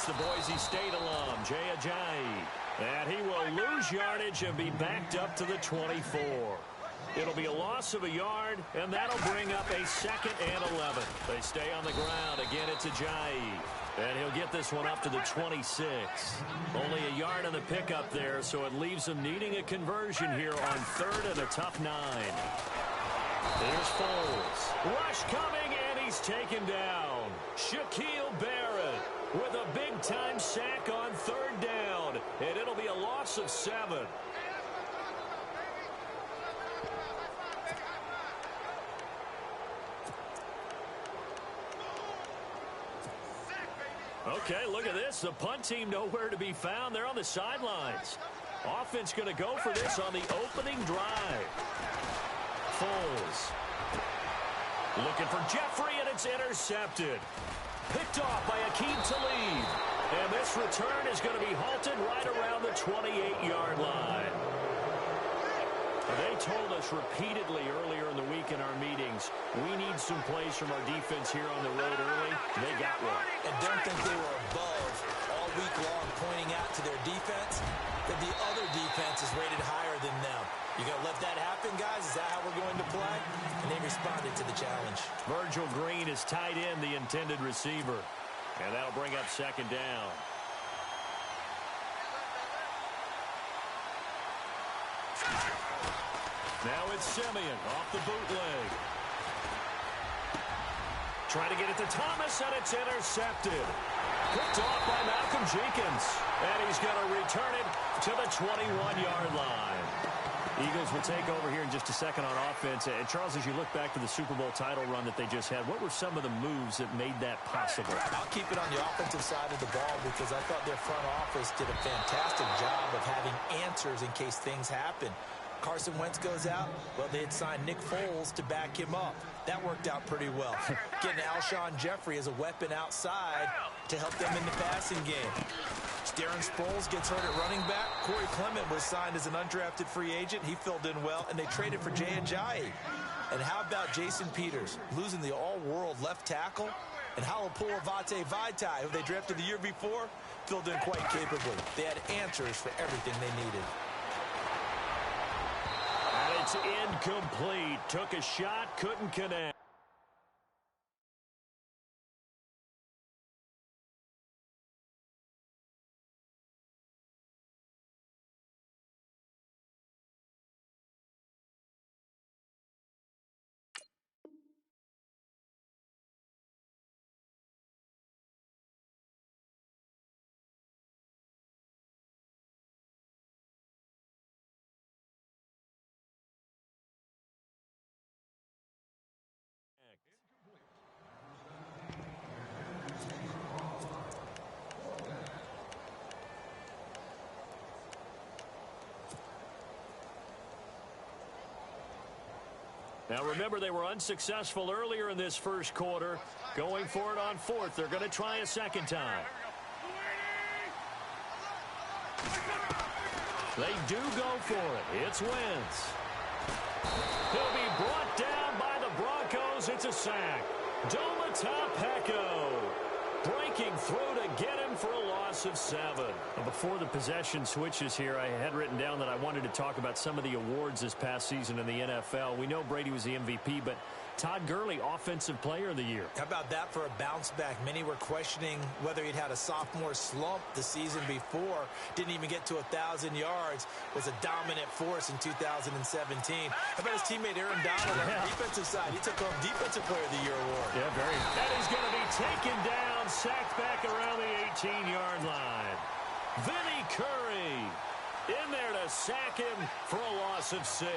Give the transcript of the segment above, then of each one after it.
the Boise State alum, Jay Ajayi. And he will lose yardage and be backed up to the 24. It'll be a loss of a yard, and that'll bring up a 2nd and 11. They stay on the ground. Again, it's Ajayi. And he'll get this one up to the 26. Only a yard on the pickup there, so it leaves him needing a conversion here on 3rd and a tough 9. Here's Foles. Rush coming, and he's taken down. Shaquille Barrett with a big-time sack on 3rd down, and it'll be a loss of 7. Okay, look at this. The punt team nowhere to be found. They're on the sidelines. Offense going to go for this on the opening drive. Foles. Looking for Jeffrey, and it's intercepted. Picked off by Akeem Talib. And this return is going to be halted right around the 28-yard line. They told us repeatedly earlier in the week in our meetings, we need some plays from our defense here on the road early. They got one. And don't think they were above all week long pointing out to their defense that the other defense is rated higher than them. You going to let that happen, guys? Is that how we're going to play? And they responded to the challenge. Virgil Green is tight end, the intended receiver. And that'll bring up 2nd down. Now it's Simeon off the bootleg. Trying to get it to Thomas, and it's intercepted. Picked off by Malcolm Jenkins. And he's going to return it to the 21-yard line. Eagles will take over here in just a second on offense. And, Charles, as you look back to the Super Bowl title run that they just had, what were some of the moves that made that possible? I'll keep it on the offensive side of the ball because I thought their front office did a fantastic job of having answers in case things happen. Carson Wentz goes out. Well, they had signed Nick Foles to back him up. That worked out pretty well. Getting Alshon Jeffrey as a weapon outside to help them in the passing game. Darren Sproles gets hurt at running back. Corey Clement was signed as an undrafted free agent. He filled in well, and they traded for Jay Ajayi. And how about Jason Peters losing the all-world left tackle? And Halapoulivaati Vaitai, who they drafted the year before, filled in quite capably. They had answers for everything they needed. And it's incomplete. Took a shot, couldn't connect. Now, remember, they were unsuccessful earlier in this first quarter. Going for it on 4th. They're going to try a second time. They do go for it. It's Wentz. He'll be brought down by the Broncos. It's a sack. Domata Peko breaking through to get him for a loss of 7. Before the possession switches here, I had written down that I wanted to talk about some of the awards this past season in the NFL. We know Brady was the MVP, but Todd Gurley, Offensive Player of the Year. How about that for a bounce back? Many were questioning whether he'd had a sophomore slump the season before. Didn't even get to 1,000 yards. Was a dominant force in 2017. How about his teammate Aaron Donald on the defensive side? He took home Defensive Player of the Year award. Yeah, very. And he's going to be taken down, sacked back around the 18-yard line. Vinny Curry in there to sack him for a loss of 6.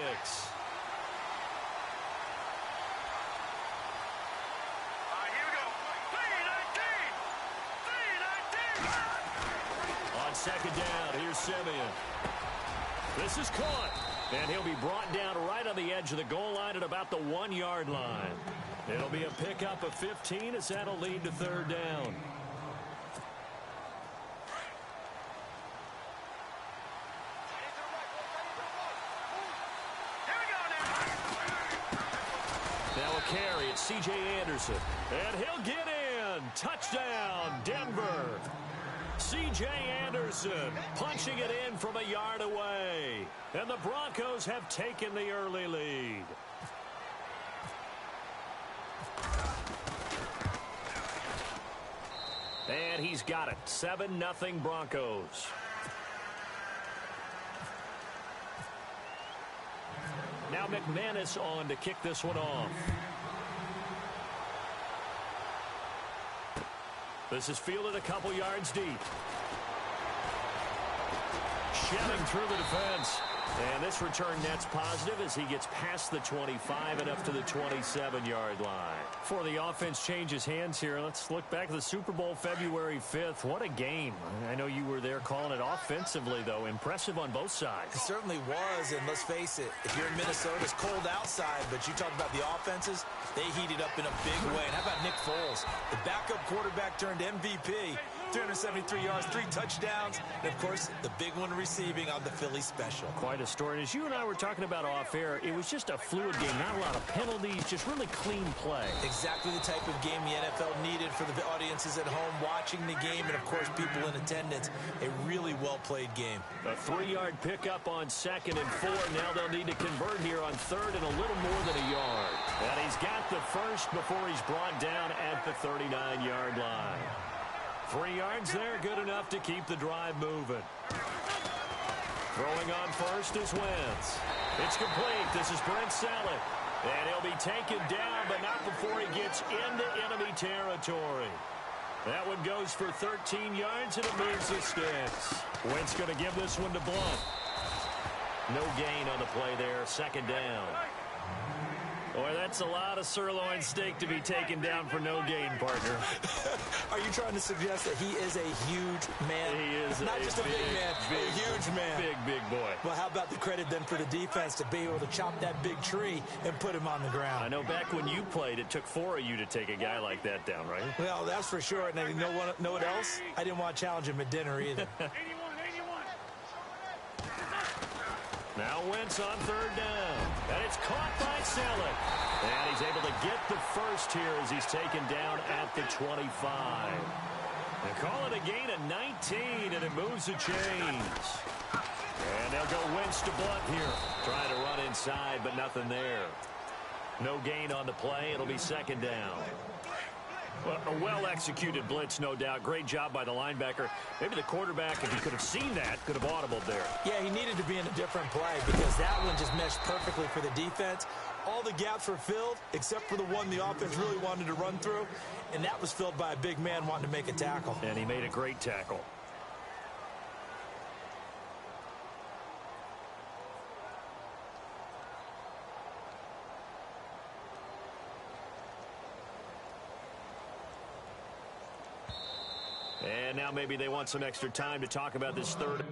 On second down, here's Simeon. This is caught, and he'll be brought down right on the edge of the goal line at about the 1-yard line. It'll be a pickup of 15 as that'll lead to 3rd down. Now a carry, it's C.J. Anderson, and he'll get in. Touchdown, Denver. C.J. Anderson punching it in from a yard away. And the Broncos have taken the early lead. And he's got it. 7-0 Broncos. Now McManus on to kick this one off. This is fielded a couple yards deep. Shedding through the defense. And this return net's positive as he gets past the 25 and up to the 27-yard line. Before the offense changes hands here, let's look back at the Super Bowl February 5th. What a game. I know you were there calling it offensively, though. Impressive on both sides. It certainly was, and let's face it, if you're in Minnesota, it's cold outside, but you talk about the offenses, they heated up in a big way. And how about Nick Foles? The backup quarterback turned MVP. 373 yards, 3 touchdowns, and, of course, the big one receiving on the Philly special. Quite a story. And as you and I were talking about off air, it was just a fluid game, not a lot of penalties, just really clean play. Exactly the type of game the NFL needed for the audiences at home watching the game and, of course, people in attendance. A really well-played game. A 3-yard pickup on 2nd and 4. Now they'll need to convert here on 3rd and a little more than a yard. And he's got the first before he's brought down at the 39-yard line. 3 yards there, good enough to keep the drive moving. Throwing on first is Wentz. It's complete. This is Brent Selleck. And he'll be taken down, but not before he gets into enemy territory. That one goes for 13 yards, and it moves the sticks. Wentz going to give this one to Blunt. No gain on the play there, 2nd down. Boy, that's a lot of sirloin steak to be taken down for no gain, partner. Are you trying to suggest that he is a huge man? He is not just a big man, a huge man. Big boy. Well, how about the credit then for the defense to be able to chop that big tree and put him on the ground? I know back when you played, it took 4 of you to take a guy like that down, right? Well, that's for sure. And you know what else? I didn't want to challenge him at dinner either. Now Wentz on 3rd down. And it's caught by Selleck. And he's able to get the first here as he's taken down at the 25. They call it a gain of 19, and it moves the chains. And they'll go Wentz to Blunt here. Trying to run inside, but nothing there. No gain on the play. It'll be 2nd down. Well, a well-executed blitz, no doubt. Great job by the linebacker. Maybe the quarterback, if he could have seen that, could have audibled there. Yeah, he needed to be in a different play because that one just meshed perfectly for the defense. All the gaps were filled except for the one the offense really wanted to run through, and that was filled by a big man wanting to make a tackle. And he made a great tackle. And now maybe they want some extra time to talk about this 3rd.